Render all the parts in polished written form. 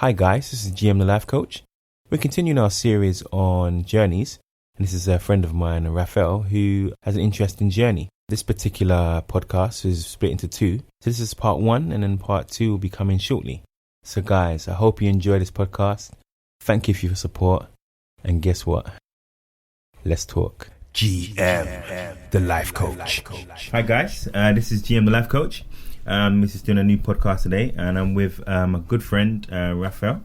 Hi guys, this is GM the Life Coach. We're continuing our series on journeys, and this is a friend of mine, Raphael, who has an interesting journey. This particular podcast is split into two. So this is part 1, and then part 2 will be coming shortly. So guys, I hope you enjoy this podcast. Thank you for your support, and guess what? Let's talk. GM the Life Coach. Hi guys, this is GM the Life Coach. This is doing a new podcast today, and I'm with a good friend, Raphael,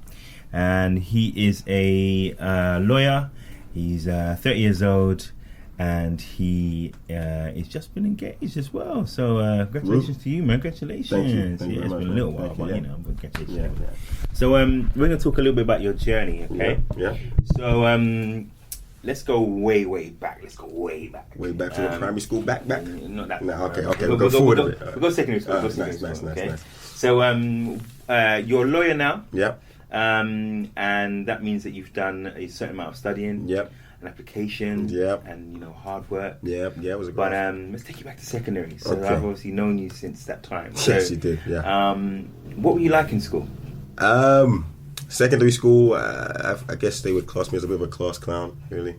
and he is a lawyer. He's 30 years old, and he is just been engaged as well. So congratulations to you, man! Congratulations. Thank you. Thank you it's been a little while, but congratulations. Yeah. So we're going to talk a little bit about your journey, okay? Yeah. So let's go way back. Way back to the primary school. Back. Not that. No, okay. We'll go forward a bit. We'll go secondary school. Nice. So you're a lawyer now. Yeah. And that means that you've done a certain amount of studying. Yep. An application. Yep. And hard work. Yeah. It was a good. But let's take you back to secondary. So Okay. I've obviously known you since that time. So, Yes, you did. Yeah. What were you like in school? Secondary school, I guess they would class me as a bit of a class clown. Really,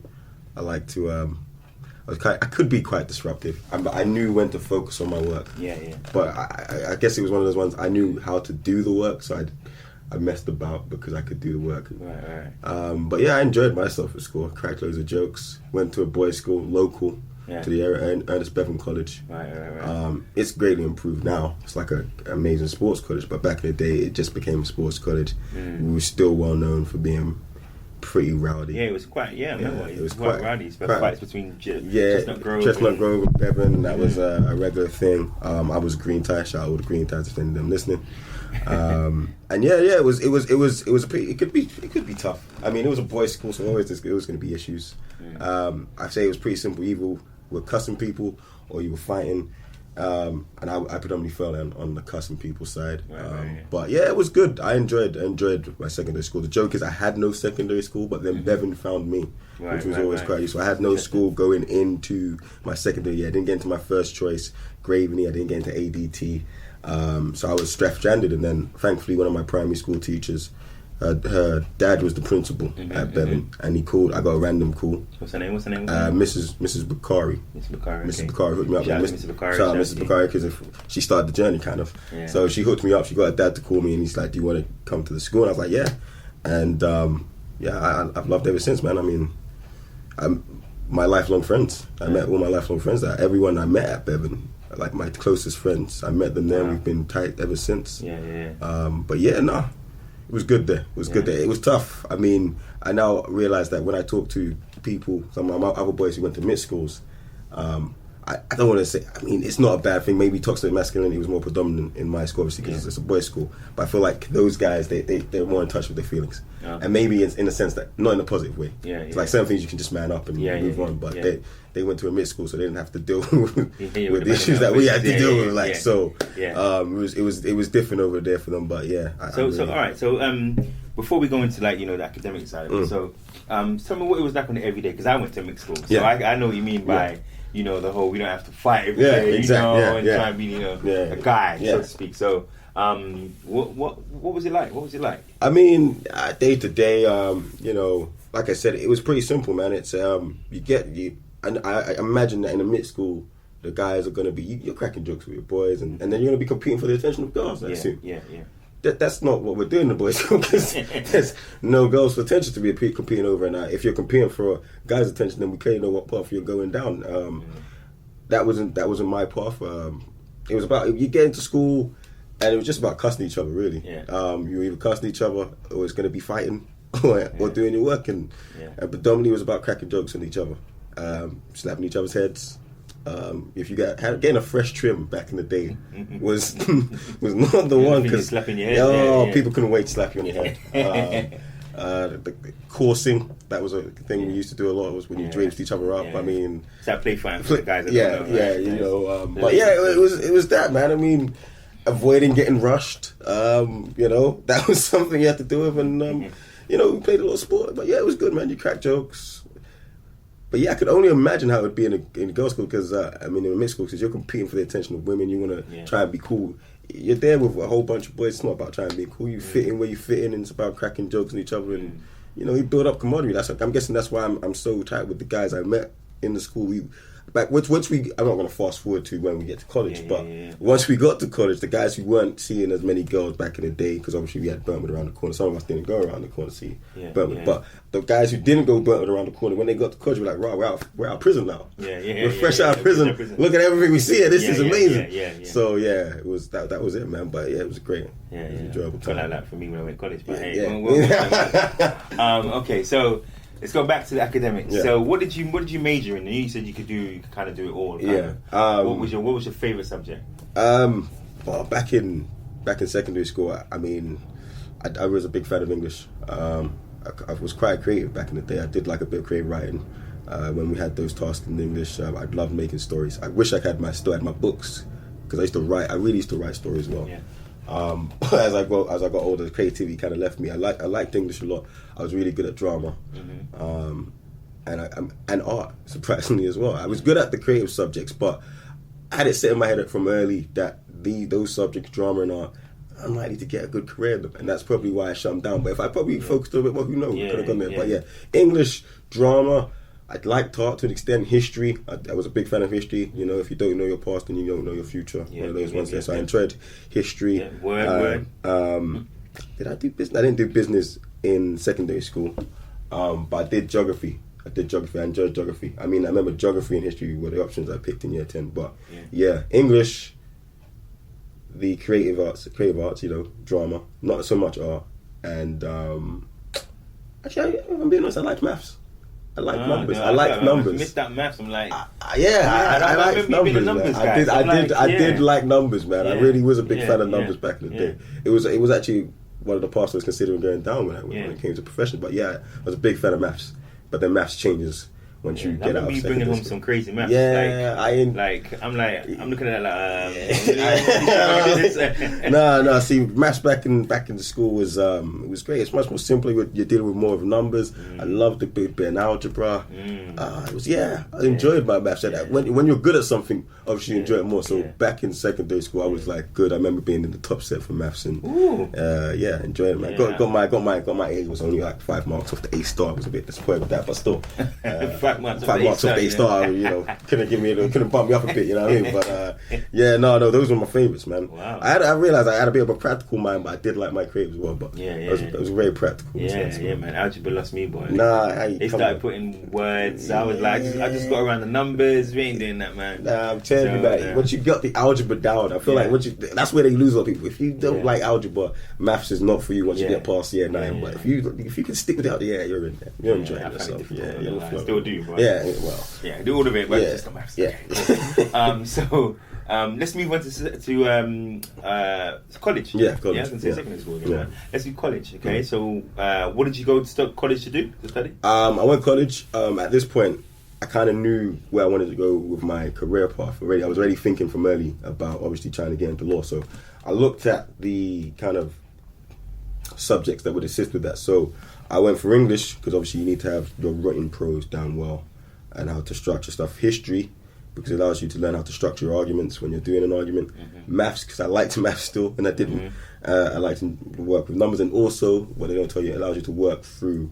I like to. I could be quite disruptive, but I knew when to focus on my work. Yeah. But I guess it was one of those ones I knew how to do the work, so I messed about because I could do the work. Right. But yeah, I enjoyed myself at school. Cracked loads of jokes. Went to a boys' school, local to the area, Ernest Bevan College. Right. It's greatly improved now. It's like an amazing sports college, but back in the day, it just became a sports college. We were still well known for being pretty rowdy. Yeah, it was quite. Yeah, I remember it was quite rowdy. Fights between Chestnut Grove and Bevan. That was a regular thing. I was green tie. Shout out all the green ties if any of them listening. And it was pretty. It could be tough. I mean, it was a boys' school, so always it was going to be issues. I say it was pretty simple. Either we're cussing people or you were fighting. And I predominantly fell on the cussing people side. But yeah, it was good. I enjoyed my secondary school. The joke is I had no secondary school, but then Bevan found me, which was always quite useful. I had no school going into my secondary year. I didn't get into my first choice, Graveney. I didn't get into ADT. So I was stranded, and then thankfully one of my primary school teachers, her dad was the principal at Bevan, and he called. I got a random call. What's her name? Mrs. Bakari. Mrs. Bakari hooked me up. Shout out to Mrs. Bakari. Shout out Mrs. Bakari, because she started the journey kind of. Yeah. So she hooked me up. She got her dad to call me, and he's like, "Do you want to come to the school?" And I was like, "Yeah." And I've loved it ever since, man. I mean, my lifelong friends. I met all my lifelong friends. Everyone I met at Bevan, like my closest friends, I met them there. We've been tight ever since. Yeah. But yeah, no. It was good there. It was tough. I mean, I now realise that when I talk to people, some of my other boys who went to mixed schools, I don't want to say, I mean, it's not a bad thing. Maybe toxic masculinity was more predominant in my school, obviously, because it's a boys' school. But I feel like those guys, they're more in touch with their feelings. And maybe it's in a sense that, not in a positive way. It's like certain things you can just man up and move on. But they went to a mixed school, so they didn't have to deal with the issues that we had to deal with. So it was different over there for them. But yeah. All right. So before we go into the academic side of it, so tell me what it was like on the everyday, because I went to mixed school, so I know what you mean by the whole we don't have to fight every day, exactly. and try and be a guy, so to speak. So what was it like? I mean, day to day, like I said, it was pretty simple, man. It's and I imagine that in a mid school, the guys are going to be you're cracking jokes with your boys, and then you're going to be competing for the attention of girls. I assume. Yeah. That's not what we're doing in the boys' school, because there's no girls for attention to be competing over. And if you're competing for guys' attention, then we clearly know what path you're going down. That wasn't my path. It was about you get into school, and it was just about cussing each other, really. You were either cussing each other, or it's going to be fighting, or doing your work, and predominantly it was about cracking jokes on each other, slapping each other's heads. If you getting a fresh trim back in the day was not the one, because slapping your head. People couldn't wait to slap you on your head. The coursing, that was a thing we used to do a lot, was when you draped each other up. I mean, it's that play fighting for the guys that but it was that, man. I mean, avoiding getting rushed, that was something you had to do with, and we played a lot of sport, but it was good, man. You crack jokes. But yeah, I could only imagine how it would be in a girls' school, because in a mixed school, because you're competing for the attention of women. You want to try and be cool. you're there with a whole bunch of boys. It's not about trying to be cool. You fit in where you fit in, and it's about cracking jokes on each other, and you know, you build up camaraderie. I'm guessing that's why I'm so tight with the guys I met in the school. I'm not going to fast forward to when we get to college, but once we got to college, the guys who weren't seeing as many girls back in the day, because obviously we had Burntwood around the corner. Some of us didn't go around the corner to see Burntwood, but the guys who didn't go Burntwood around the corner, when they got to college, we're like, right, we're out of prison now. We're fresh out of prison. Look at everything we see here. This is amazing. So it was that was it, man. But it was great. It was enjoyable time. Like that for me when I went to college. But okay, so. Let's go back to the academics. Yeah. So, what did you major in? You said you could kind of do it all. What was your favorite subject? Well, back in secondary school, I was a big fan of English. I was quite creative back in the day. I did like a bit of creative writing. When we had those tasks in English, I loved making stories. I wish I had my books, because I used to write. I really used to write stories as well. Yeah. As I got older, creativity kind of left me. I liked English a lot. I was really good at drama, and art, surprisingly as well. I was good at the creative subjects, but I had it set in my head from early that those subjects, drama and art, I'm likely to get a good career in them, and that's probably why I shut them down. But if I probably focused a little bit more, who knows? Could have gone there. But English, drama. I liked art to an extent. History, I was a big fan of history. You know, if you don't know your past, then you don't know your future. One of those ones there. So I enjoyed history. Word. Did I do business? I didn't do business in secondary school, but I did geography. I enjoyed geography. I remember geography and history were the options I picked in year 10. But English, the creative arts, you know, drama, not so much art. And actually, I'm being honest, I like maths. I like numbers. I like numbers. I missed that maths. I'm like, I like numbers. I did like numbers, man. I really was a big fan of numbers back in the day. It was actually one of the paths I was considering going down when it came to profession. But I was a big fan of maths. But then maths changes once you get out of secondary bringing home some crazy maths. I'm looking at it No. See, maths back in the school was it was great. It's much more simpler. You're dealing with more of numbers. I loved the bit in algebra. I enjoyed my maths. When you're good at something, obviously you enjoy it more. So back in secondary school, I was like good. I remember being in the top set for maths and enjoying it, man. Got my A. Was only like 5 marks off the A star. I was a bit disappointed with that, but still. 5 marks off the A star, you know, couldn't bump me up a bit, you know what I mean? But those were my favourites, man. Wow. I realised I had a bit of a practical mind, but I did like my creative as well. But it was very practical. Man. Algebra lost me, boy. They started putting words. I was like, I just got around the numbers. We ain't doing that, man. Nah, I'm telling you, man. Once you got the algebra down, I feel like that's where they lose a lot of people. If you don't like algebra, maths is not for you once you get past year 9. But if you can stick with it, you're in there. You're enjoying yourself. I still do, right? Do all of it, but just the maths. So let's move on to college. College. I was going to say secondary school. Let's do college. Okay, so what did you go to college to do? To study? I went to college. At this point, I kind of knew where I wanted to go with my career path already. I was already thinking from early about obviously trying to get into law. So I looked at the kind of subjects that would assist with that. So I went for English because obviously you need to have your written prose down well and how to structure stuff. History, because it allows you to learn how to structure your arguments when you're doing an argument. Maths, because I liked maths still, and I didn't. I like to work with numbers, and also, what they don't tell you, it allows you to work through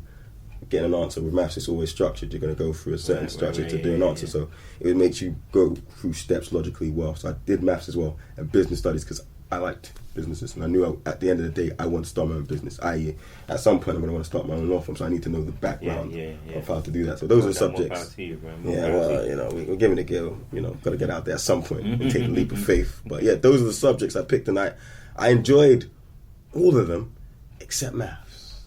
getting an answer. With maths, it's always structured. You're going to go through a certain structure to do an answer. So it makes you go through steps logically well. So I did maths as well, and business studies, because I liked businesses, and I knew at the end of the day I want to start my own business. At some point I'm going to want to start my own law firm, so I need to know the background of how to do that. So those are the subjects. We're giving it a go. You know, got to get out there at some point and take a leap of faith. But those are the subjects I picked, and I enjoyed all of them except maths.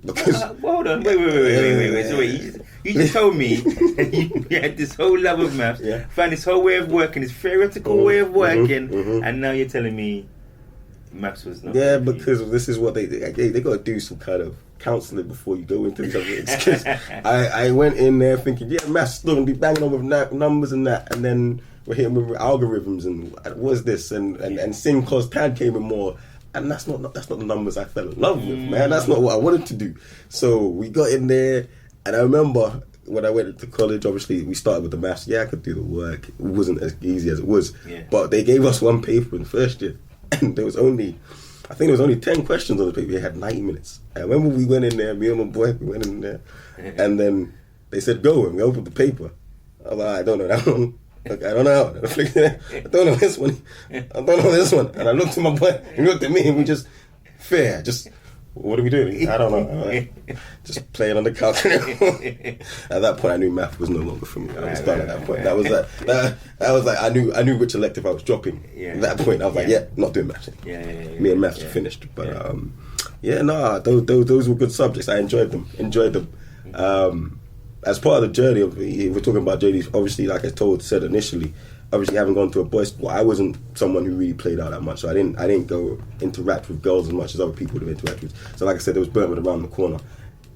Because hold on, wait. So you just told me you had this whole love of maths, found this whole way of working, this theoretical way of working, and now you're telling me maths was not. Because this is what they got to do some kind of counselling before you go into the subjects. Because I went in there thinking, maths still gonna be banging on with numbers and that, and then we're hitting with algorithms and what's this and sin cos tan came in more. And that's not the numbers I fell in love with, man. That's not what I wanted to do. So we got in there, and I remember when I went to college, obviously we started with the maths. I could do the work. It wasn't as easy as it was. But they gave us one paper in the first year. and there was only 10 questions on the paper. We had 90 minutes. I remember we went in there, me and my boy, we went in there, and then they said go, and we opened the paper. I was like, I don't know that one. Like, I don't know. I don't know this one. I don't know this one. And I looked at my boy, he looked at me, and we just, what are we doing? I don't know. Just playing on the calculator. At that point, I knew math was no longer for me. I was done at that point. That was like I knew which elective I was dropping. At that point, I was like, not doing maths. Me and maths were finished. But those were good subjects. I enjoyed them. As part of the journey, if we're talking about journeys, obviously, like I said initially, obviously having gone to a boys' school, I wasn't someone who really played out that much. So I didn't go interact with girls as much as other people would have interacted with. So like I said, there was Burntwood around the corner.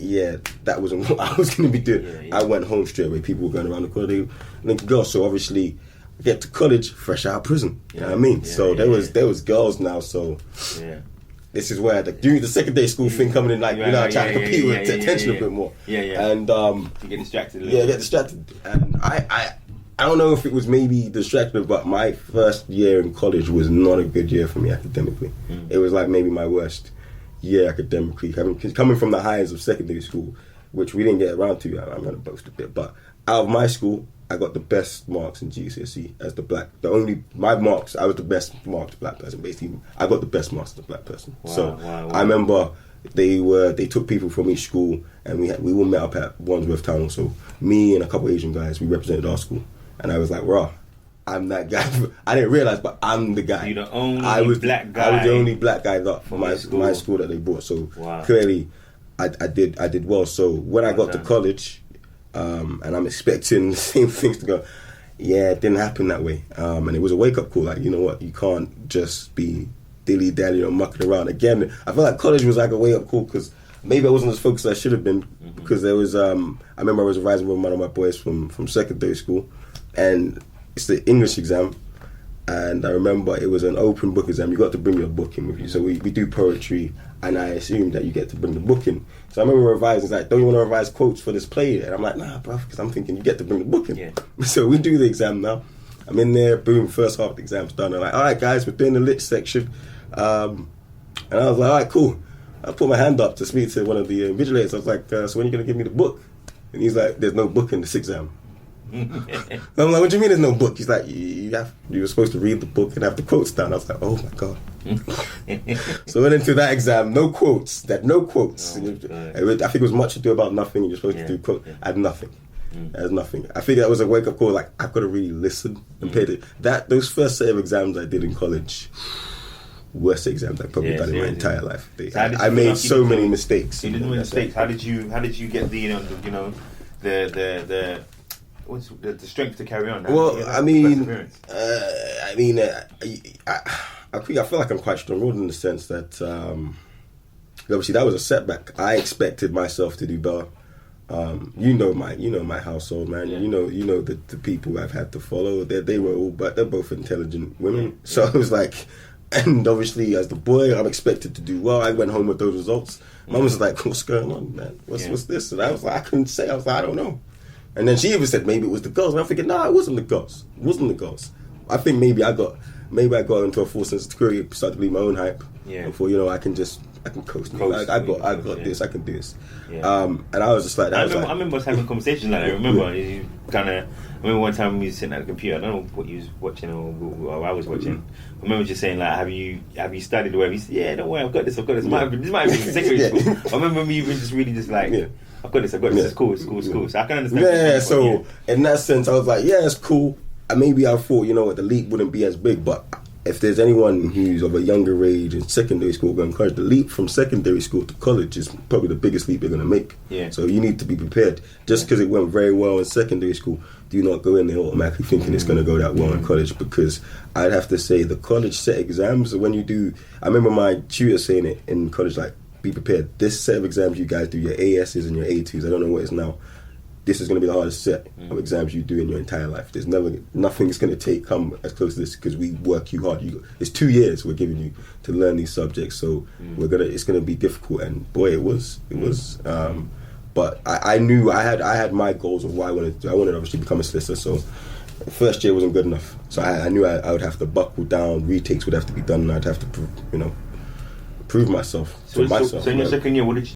Yeah, that wasn't what I was going to be doing. I went home straight away. People were going around the corner. They linked girls. So obviously, I get to college, fresh out of prison. You know what I mean? So there was girls now. So this is where the secondary school thing coming in, like, trying to compete with attention a bit more. And you get distracted a little bit. Get distracted. And I don't know if it was maybe distracted, but my first year in college was not a good year for me academically. It was like maybe my worst year academically. Coming from the highs of secondary school, which we didn't get around to, I'm going to boast a bit, but out of my school, I got the best marks in GCSE as I was the best marked black person. Basically, I got the best marks as a black person. Wow. I remember they took people from each school, and we all met up at Wandsworth Town. So me and a couple of Asian guys, we represented our school, and I was like, "Raw, I'm that guy." I didn't realize, but I'm the guy. You're the only black guy. I was the only black guy from my school that they brought. So clearly, I did well. So when I got to college. And I'm expecting the same things to go. Yeah, it didn't happen that way. And it was a wake-up call. Like, you know what? You can't just be dilly-dally or mucking around. Again, I feel like college was like a wake-up call because maybe I wasn't as focused as I should have been. Because there was, I remember I was rising with one of my boys from secondary school, and it's the English exam. And I remember it was an open book exam. You got to bring your book in with you. So we do poetry, and I assumed that you get to bring the book in. So I remember revising, it's like, don't you want to revise quotes for this play? And I'm like, nah, bruv, because I'm thinking you get to bring the book in. So we do the exam now. I'm in there, boom, first half of the exam's done. I'm like, all right, guys, we're doing the lit section. And I was like, all right, cool. I put my hand up to speak to one of the invigilators. I was like, so when are you going to give me the book? And he's like, there's no book in this exam. I'm like, what do you mean there's no book? He's like, you were supposed to read the book and have the quotes down. I was like, oh my God. So I went into that exam, no quotes. I think it was Much Ado About Nothing, and you're supposed to do quotes. I had nothing. I had nothing. I think that was a wake-up call, like, I've got to really listen and pay those first set of exams I did in college, worst exams I've probably done in my entire life. I made so many mistakes. You didn't make mistakes. How did you get the strength to carry on? Well, I feel like I'm quite strong-willed in the sense that obviously that was a setback. I expected myself to do better. You know my household, man. You know the people I've had to follow. They're both intelligent women. So it was like, and obviously as the boy, I'm expected to do well. I went home with those results. Mum was like, "What's going on, man? What's this?" And I was like, I couldn't say. I was like, I don't know. And then she even said maybe it was the girls. And I'm thinking, no, it wasn't the girls. I think maybe I got into a false sense of security, started to believe my own hype. And thought, I can coast. I got this. I can do this. And I was just like, I remember us having conversations like that. I remember one time we were sitting at the computer. I don't know what you was watching or I was watching. I remember just saying, like, have you studied or whatever? He said, yeah, don't worry, I've got this. This might have been secondary school. I remember me even just really just like, I've got this. It's cool. So I can understand. Yeah, so in that sense, I was like, yeah, it's cool. And maybe I thought, the leap wouldn't be as big, but if there's anyone who's of a younger age in secondary school going to college, the leap from secondary school to college is probably the biggest leap you're going to make. So you need to be prepared. Just because it went very well in secondary school, do not go in there automatically thinking it's going to go that well in college, because I'd have to say the college set exams, when you do, I remember my tutor saying it in college, like, be prepared. This set of exams you guys do, your ASs and your A2s, I don't know what it is now, this is going to be the hardest set of exams you do in your entire life. There's nothing's going to come as close to this, because we work you hard. It's 2 years we're giving you to learn these subjects, so it's going to be difficult. And boy, it was. But I knew I had my goals of what I wanted to do. I wanted to obviously become a solicitor, so First year wasn't good enough, so I knew I would have to buckle down. Retakes would have to be done, and I'd have to, prove myself to myself. So in your second year, what did you